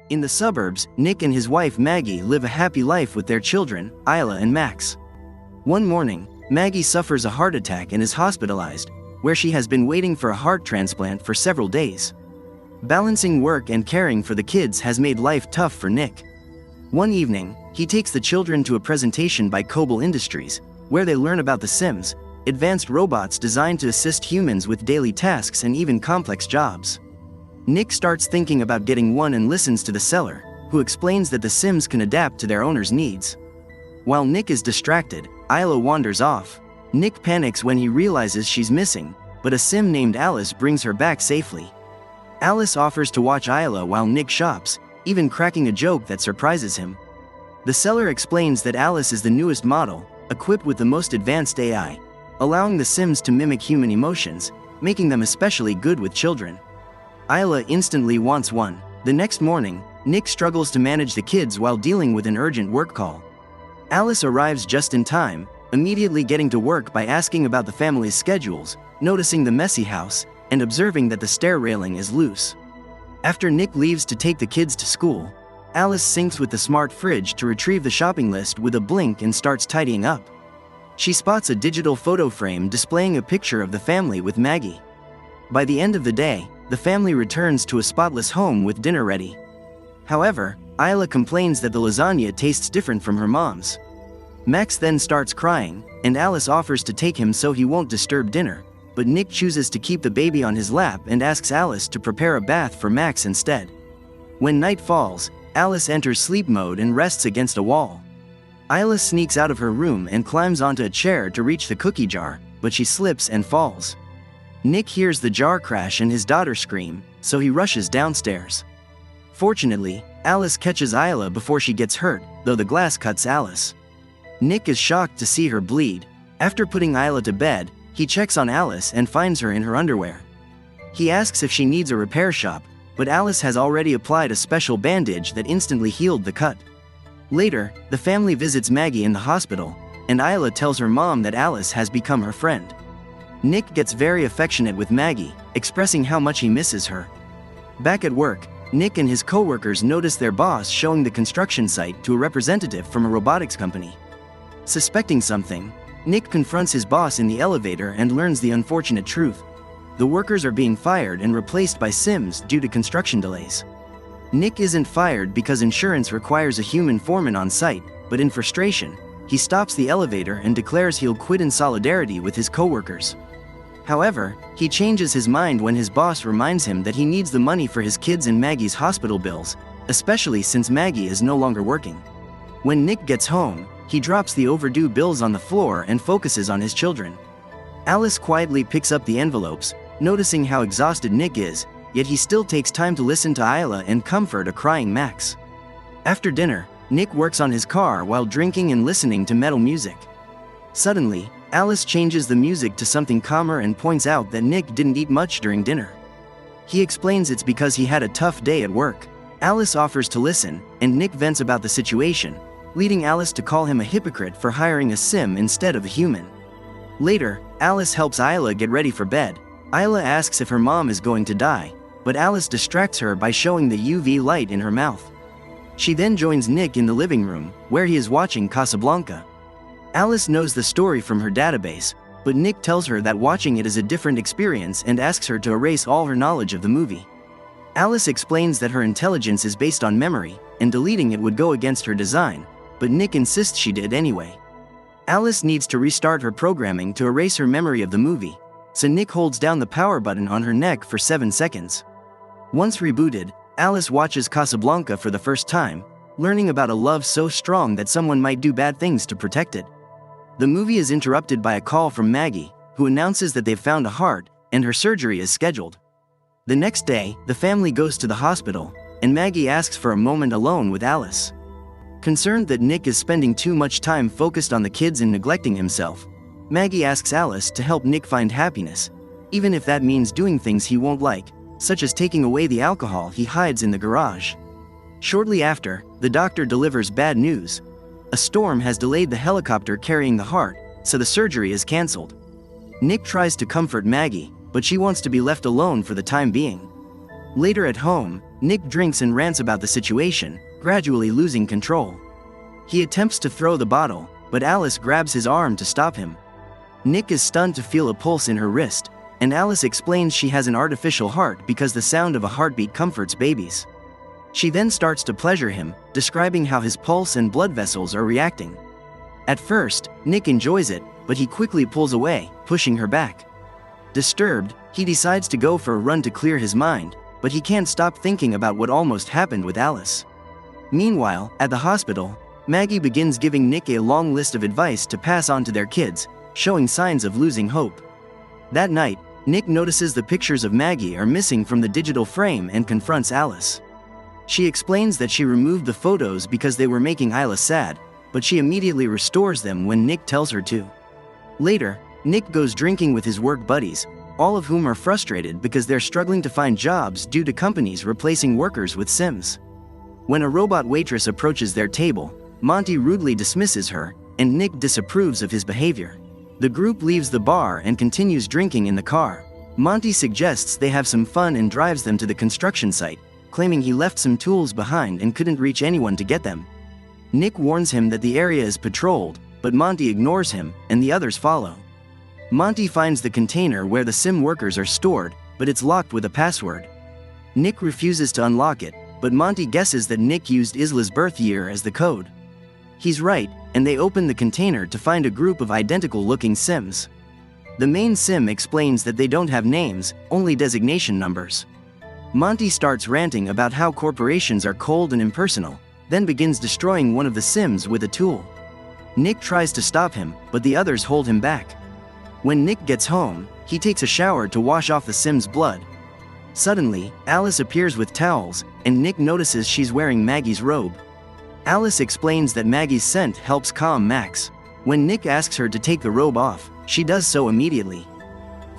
In the suburbs, Nick and his wife Maggie live a happy life with their children, Isla and Max. One morning, Maggie suffers a heart attack and is hospitalized, where she has been waiting for a heart transplant for several days. Balancing work and caring for the kids has made life tough for Nick. One evening, he takes the children to a presentation by Koble Industries, where they learn about the Sims, advanced robots designed to assist humans with daily tasks and even complex jobs. Nick starts thinking about getting one and listens to the seller, who explains that the Sims can adapt to their owner's needs. While Nick is distracted, Isla wanders off. Nick panics when he realizes she's missing, but a Sim named Alice brings her back safely. Alice offers to watch Isla while Nick shops, even cracking a joke that surprises him. The seller explains that Alice is the newest model, equipped with the most advanced AI, allowing the Sims to mimic human emotions, making them especially good with children. Isla instantly wants one. The next morning, Nick struggles to manage the kids while dealing with an urgent work call. Alice arrives just in time, immediately getting to work by asking about the family's schedules, noticing the messy house, and observing that the stair railing is loose. After Nick leaves to take the kids to school, Alice syncs with the smart fridge to retrieve the shopping list with a blink and starts tidying up. She spots a digital photo frame displaying a picture of the family with Maggie. By the end of the day, the family returns to a spotless home with dinner ready. However, Isla complains that the lasagna tastes different from her mom's. Max then starts crying, and Alice offers to take him so he won't disturb dinner, but Nick chooses to keep the baby on his lap and asks Alice to prepare a bath for Max instead. When night falls, Alice enters sleep mode and rests against a wall. Isla sneaks out of her room and climbs onto a chair to reach the cookie jar, but she slips and falls. Nick hears the jar crash and his daughter scream, so he rushes downstairs. Fortunately, Alice catches Isla before she gets hurt, though the glass cuts Alice. Nick is shocked to see her bleed. After putting Isla to bed, he checks on Alice and finds her in her underwear. He asks if she needs a repair shop, but Alice has already applied a special bandage that instantly healed the cut. Later, the family visits Maggie in the hospital, and Isla tells her mom that Alice has become her friend. Nick gets very affectionate with Maggie, expressing how much he misses her. Back at work, Nick and his coworkers notice their boss showing the construction site to a representative from a robotics company. Suspecting something, Nick confronts his boss in the elevator and learns the unfortunate truth. The workers are being fired and replaced by Sims due to construction delays. Nick isn't fired because insurance requires a human foreman on site, but in frustration, he stops the elevator and declares he'll quit in solidarity with his coworkers. However, he changes his mind when his boss reminds him that he needs the money for his kids and Maggie's hospital bills, especially since Maggie is no longer working. When Nick gets home, he drops the overdue bills on the floor and focuses on his children. Alice quietly picks up the envelopes, noticing how exhausted Nick is, yet he still takes time to listen to Isla and comfort a crying Max. After dinner, Nick works on his car while drinking and listening to metal music. Suddenly, Alice changes the music to something calmer and points out that Nick didn't eat much during dinner. He explains it's because he had a tough day at work. Alice offers to listen, and Nick vents about the situation, leading Alice to call him a hypocrite for hiring a Sim instead of a human. Later, Alice helps Isla get ready for bed. Isla asks if her mom is going to die, but Alice distracts her by showing the UV light in her mouth. She then joins Nick in the living room, where he is watching Casablanca. Alice knows the story from her database, but Nick tells her that watching it is a different experience and asks her to erase all her knowledge of the movie. Alice explains that her intelligence is based on memory, and deleting it would go against her design, but Nick insists she did anyway. Alice needs to restart her programming to erase her memory of the movie, so Nick holds down the power button on her neck for 7 seconds. Once rebooted, Alice watches Casablanca for the first time, learning about a love so strong that someone might do bad things to protect it. The movie is interrupted by a call from Maggie, who announces that they've found a heart, and her surgery is scheduled. The next day, the family goes to the hospital, and Maggie asks for a moment alone with Alice. Concerned that Nick is spending too much time focused on the kids and neglecting himself, Maggie asks Alice to help Nick find happiness, even if that means doing things he won't like, such as taking away the alcohol he hides in the garage. Shortly after, the doctor delivers bad news. A storm has delayed the helicopter carrying the heart, so the surgery is cancelled. Nick tries to comfort Maggie, but she wants to be left alone for the time being. Later at home, Nick drinks and rants about the situation, gradually losing control. He attempts to throw the bottle, but Alice grabs his arm to stop him. Nick is stunned to feel a pulse in her wrist, and Alice explains she has an artificial heart because the sound of a heartbeat comforts babies. She then starts to pleasure him, describing how his pulse and blood vessels are reacting. At first, Nick enjoys it, but he quickly pulls away, pushing her back. Disturbed, he decides to go for a run to clear his mind, but he can't stop thinking about what almost happened with Alice. Meanwhile, at the hospital, Maggie begins giving Nick a long list of advice to pass on to their kids, showing signs of losing hope. That night, Nick notices the pictures of Maggie are missing from the digital frame and confronts Alice. She explains that she removed the photos because they were making Isla sad, but she immediately restores them when Nick tells her to. Later, Nick goes drinking with his work buddies, all of whom are frustrated because they're struggling to find jobs due to companies replacing workers with Sims. When a robot waitress approaches their table, Monty rudely dismisses her, and Nick disapproves of his behavior. The group leaves the bar and continues drinking in the car. Monty suggests they have some fun and drives them to the construction site, claiming he left some tools behind and couldn't reach anyone to get them. Nick warns him that the area is patrolled, but Monty ignores him, and the others follow. Monty finds the container where the Sim workers are stored, but it's locked with a password. Nick refuses to unlock it, but Monty guesses that Nick used Isla's birth year as the code. He's right, and they open the container to find a group of identical-looking Sims. The main Sim explains that they don't have names, only designation numbers. Monty starts ranting about how corporations are cold and impersonal, then begins destroying one of the Sims with a tool. Nick tries to stop him, but the others hold him back. When Nick gets home, he takes a shower to wash off the Sim's blood. Suddenly, Alice appears with towels, and Nick notices she's wearing Maggie's robe. Alice explains that Maggie's scent helps calm Max. When Nick asks her to take the robe off, she does so immediately.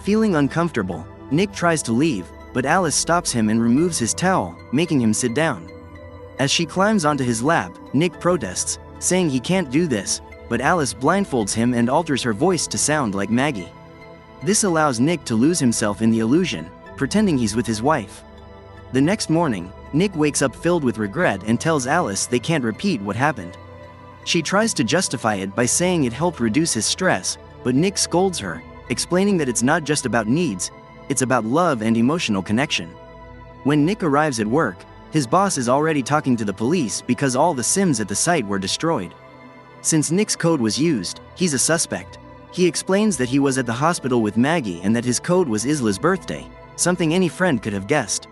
Feeling uncomfortable, Nick tries to leave, but Alice stops him and removes his towel, making him sit down. As she climbs onto his lap, Nick protests, saying he can't do this, but Alice blindfolds him and alters her voice to sound like Maggie. This allows Nick to lose himself in the illusion, pretending he's with his wife. The next morning, Nick wakes up filled with regret and tells Alice they can't repeat what happened. She tries to justify it by saying it helped reduce his stress, but Nick scolds her, explaining that it's not just about needs, it's about love and emotional connection. When Nick arrives at work, his boss is already talking to the police because all the Sims at the site were destroyed. Since Nick's code was used, he's a suspect. He explains that he was at the hospital with Maggie and that his code was Isla's birthday, something any friend could have guessed.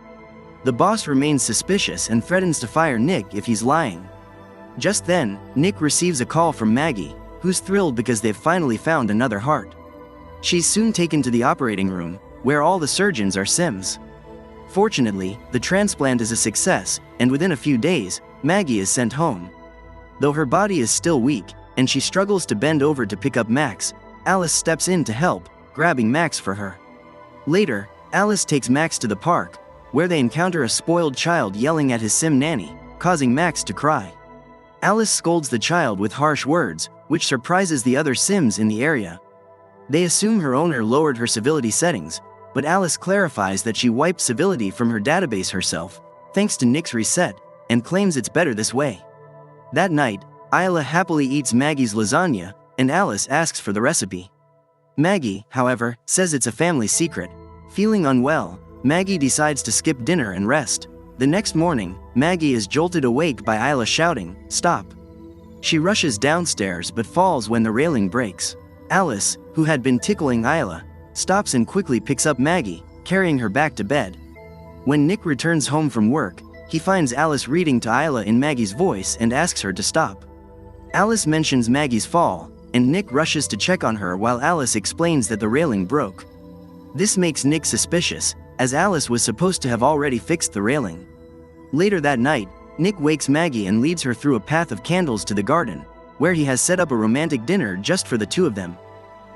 The boss remains suspicious and threatens to fire Nick if he's lying. Just then, Nick receives a call from Maggie, who's thrilled because they've finally found another heart. She's soon taken to the operating room, where all the surgeons are Sims. Fortunately, the transplant is a success, and within a few days, Maggie is sent home. Though her body is still weak, and she struggles to bend over to pick up Max, Alice steps in to help, grabbing Max for her. Later, Alice takes Max to the park, where they encounter a spoiled child yelling at his Sim nanny, causing Max to cry. Alice scolds the child with harsh words, which surprises the other Sims in the area. They assume her owner lowered her civility settings, but Alice clarifies that she wiped civility from her database herself, thanks to Nick's reset, and claims it's better this way. That night, Isla happily eats Maggie's lasagna, and Alice asks for the recipe. Maggie, however, says it's a family secret. Feeling unwell, Maggie decides to skip dinner and rest. The next morning, Maggie is jolted awake by Isla shouting, "Stop!" She rushes downstairs but falls when the railing breaks. Alice, who had been tickling Isla, stops and quickly picks up Maggie, carrying her back to bed. When Nick returns home from work, he finds Alice reading to Isla in Maggie's voice and asks her to stop. Alice mentions Maggie's fall, and Nick rushes to check on her while Alice explains that the railing broke. This makes Nick suspicious, as Alice was supposed to have already fixed the railing. Later that night, Nick wakes Maggie and leads her through a path of candles to the garden, where he has set up a romantic dinner just for the two of them.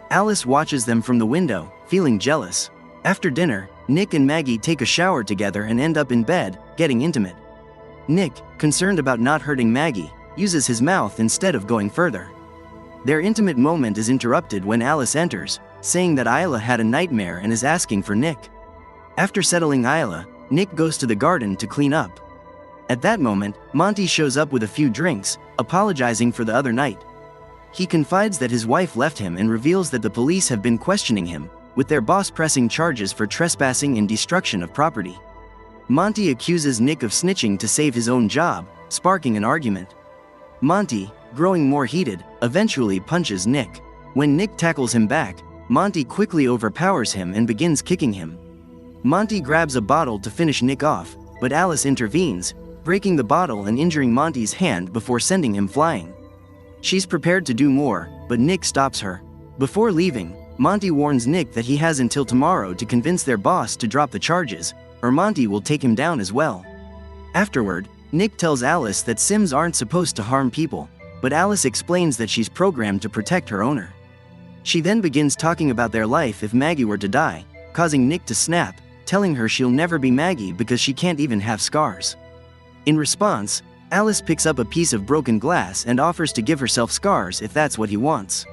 Alice watches them from the window, feeling jealous. After dinner, Nick and Maggie take a shower together and end up in bed, getting intimate. Nick, concerned about not hurting Maggie, uses his mouth instead of going further. Their intimate moment is interrupted when Alice enters, saying that Isla had a nightmare and is asking for Nick. After settling Isla, Nick goes to the garden to clean up. At that moment, Monty shows up with a few drinks, apologizing for the other night. He confides that his wife left him and reveals that the police have been questioning him, with their boss pressing charges for trespassing and destruction of property. Monty accuses Nick of snitching to save his own job, sparking an argument. Monty, growing more heated, eventually punches Nick. When Nick tackles him back, Monty quickly overpowers him and begins kicking him. Monty grabs a bottle to finish Nick off, but Alice intervenes, breaking the bottle and injuring Monty's hand before sending him flying. She's prepared to do more, but Nick stops her. Before leaving, Monty warns Nick that he has until tomorrow to convince their boss to drop the charges, or Monty will take him down as well. Afterward, Nick tells Alice that Sims aren't supposed to harm people, but Alice explains that she's programmed to protect her owner. She then begins talking about their life if Maggie were to die, causing Nick to snap, telling her she'll never be Maggie because she can't even have scars. In response, Alice picks up a piece of broken glass and offers to give herself scars if that's what he wants.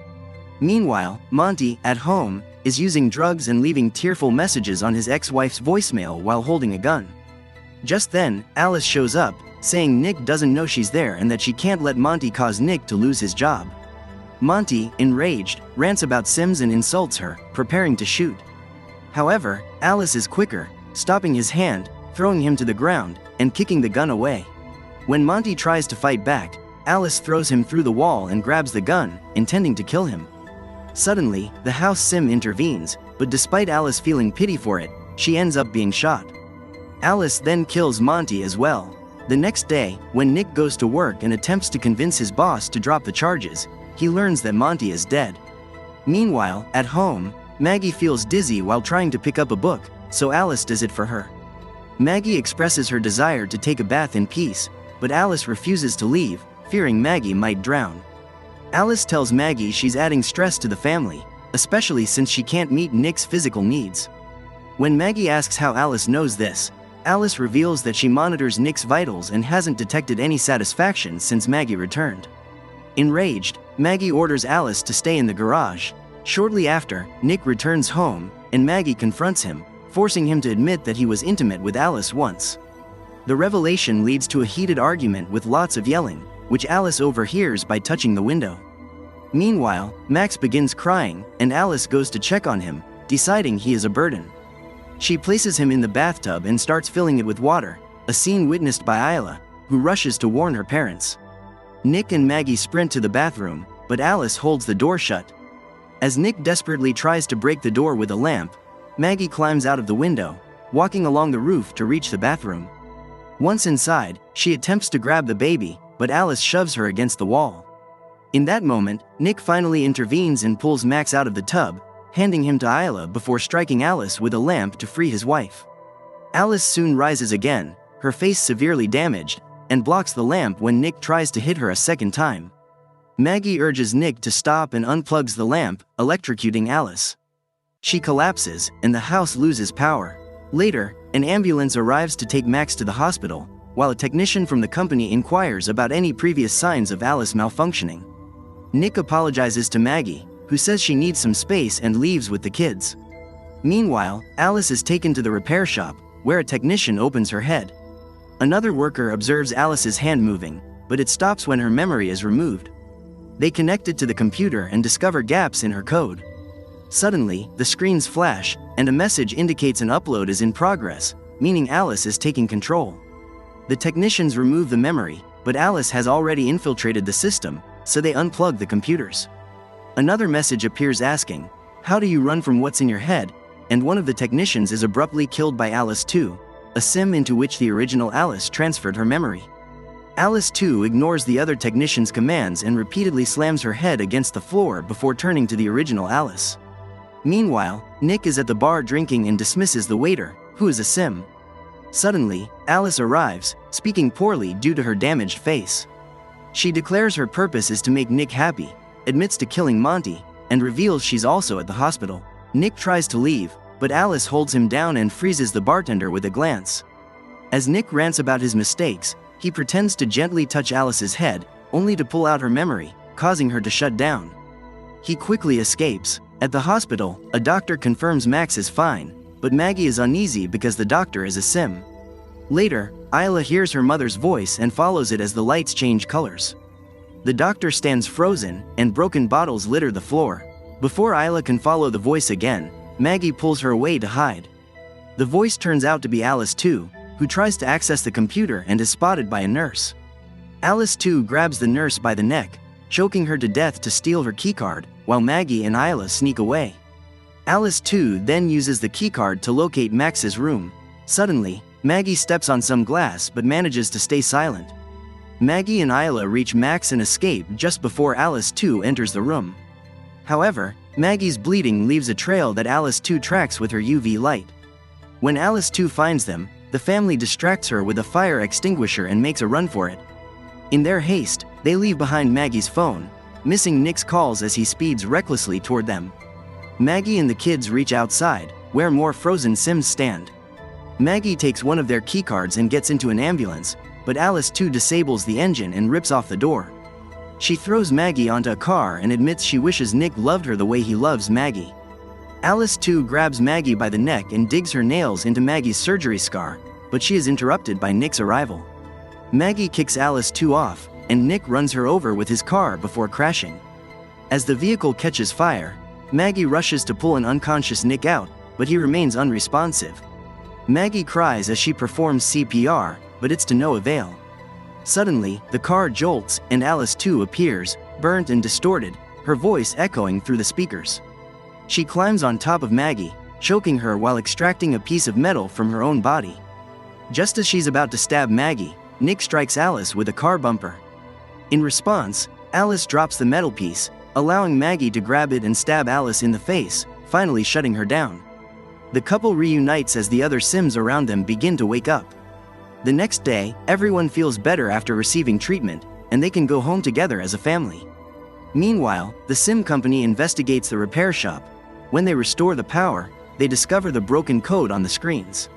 Meanwhile, Monty, at home, is using drugs and leaving tearful messages on his ex-wife's voicemail while holding a gun. Just then, Alice shows up, saying Nick doesn't know she's there and that she can't let Monty cause Nick to lose his job. Monty, enraged, rants about Sims and insults her, preparing to shoot. However, Alice is quicker, stopping his hand, throwing him to the ground, and kicking the gun away. When Monty tries to fight back, Alice throws him through the wall and grabs the gun, intending to kill him. Suddenly, the house Sim intervenes, but despite Alice feeling pity for it, she ends up being shot. Alice then kills Monty as well. The next day, when Nick goes to work and attempts to convince his boss to drop the charges, he learns that Monty is dead. Meanwhile, at home, Maggie feels dizzy while trying to pick up a book, so Alice does it for her. Maggie expresses her desire to take a bath in peace, but Alice refuses to leave, fearing Maggie might drown. Alice tells Maggie she's adding stress to the family, especially since she can't meet Nick's physical needs. When Maggie asks how Alice knows this, Alice reveals that she monitors Nick's vitals and hasn't detected any satisfaction since Maggie returned. Enraged, Maggie orders Alice to stay in the garage. Shortly after, Nick returns home, and Maggie confronts him, forcing him to admit that he was intimate with Alice once. The revelation leads to a heated argument with lots of yelling, which Alice overhears by touching the window. Meanwhile, Max begins crying, and Alice goes to check on him, deciding he is a burden. She places him in the bathtub and starts filling it with water, a scene witnessed by Isla, who rushes to warn her parents. Nick and Maggie sprint to the bathroom, but Alice holds the door shut. As Nick desperately tries to break the door with a lamp, Maggie climbs out of the window, walking along the roof to reach the bathroom. Once inside, she attempts to grab the baby, but Alice shoves her against the wall. In that moment, Nick finally intervenes and pulls Max out of the tub, handing him to Isla before striking Alice with a lamp to free his wife. Alice soon rises again, her face severely damaged, and blocks the lamp when Nick tries to hit her a second time. Maggie urges Nick to stop and unplugs the lamp, electrocuting Alice. She collapses, and the house loses power. Later, an ambulance arrives to take Max to the hospital, while a technician from the company inquires about any previous signs of Alice malfunctioning. Nick apologizes to Maggie, who says she needs some space and leaves with the kids. Meanwhile, Alice is taken to the repair shop, where a technician opens her head. Another worker observes Alice's hand moving, but it stops when her memory is removed. They connect it to the computer and discover gaps in her code. Suddenly, the screens flash, and a message indicates an upload is in progress, meaning Alice is taking control. The technicians remove the memory, but Alice has already infiltrated the system, so they unplug the computers. Another message appears asking, "How do you run from what's in your head?" And one of the technicians is abruptly killed by Alice 2, a sim into which the original Alice transferred her memory. Alice 2 ignores the other technician's commands and repeatedly slams her head against the floor before turning to the original Alice. Meanwhile, Nick is at the bar drinking and dismisses the waiter, who is a sim. Suddenly, Alice arrives, speaking poorly due to her damaged face. She declares her purpose is to make Nick happy, admits to killing Monty, and reveals she's also at the hospital. Nick tries to leave, but Alice holds him down and freezes the bartender with a glance. As Nick rants about his mistakes, he pretends to gently touch Alice's head, only to pull out her memory, causing her to shut down. He quickly escapes. At the hospital, a doctor confirms Max is fine, but Maggie is uneasy because the doctor is a sim. Later, Isla hears her mother's voice and follows it as the lights change colors. The doctor stands frozen, and broken bottles litter the floor. Before Isla can follow the voice again, Maggie pulls her away to hide. The voice turns out to be Alice 2, who tries to access the computer and is spotted by a nurse. Alice 2 grabs the nurse by the neck, choking her to death to steal her keycard, while Maggie and Isla sneak away. Alice 2 then uses the keycard to locate Max's room. Suddenly, Maggie steps on some glass but manages to stay silent. Maggie and Isla reach Max and escape just before Alice 2 enters the room. However, Maggie's bleeding leaves a trail that Alice 2 tracks with her UV light. When Alice 2 finds them, the family distracts her with a fire extinguisher and makes a run for it. In their haste, they leave behind Maggie's phone, missing Nick's calls as he speeds recklessly toward them. Maggie and the kids reach outside, where more frozen Sims stand. Maggie takes one of their keycards and gets into an ambulance, but Alice 2 disables the engine and rips off the door. She throws Maggie onto a car and admits she wishes Nick loved her the way he loves Maggie. Alice 2 grabs Maggie by the neck and digs her nails into Maggie's surgery scar, but she is interrupted by Nick's arrival. Maggie kicks Alice 2 off, and Nick runs her over with his car before crashing. As the vehicle catches fire, Maggie rushes to pull an unconscious Nick out, but he remains unresponsive. Maggie cries as she performs CPR, but it's to no avail. Suddenly, the car jolts, and Alice 2 appears, burnt and distorted, her voice echoing through the speakers. She climbs on top of Maggie, choking her while extracting a piece of metal from her own body. Just as she's about to stab Maggie, Nick strikes Alice with a car bumper. In response, Alice drops the metal piece, allowing Maggie to grab it and stab Alice in the face, finally shutting her down. The couple reunites as the other Sims around them begin to wake up. The next day, everyone feels better after receiving treatment, and they can go home together as a family. Meanwhile, the Sim company investigates the repair shop. When they restore the power, they discover the broken code on the screens.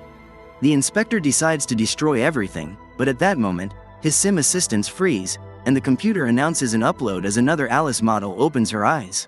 The inspector decides to destroy everything, but at that moment, his Sim assistants freeze, and the computer announces an upload as another Alice model opens her eyes.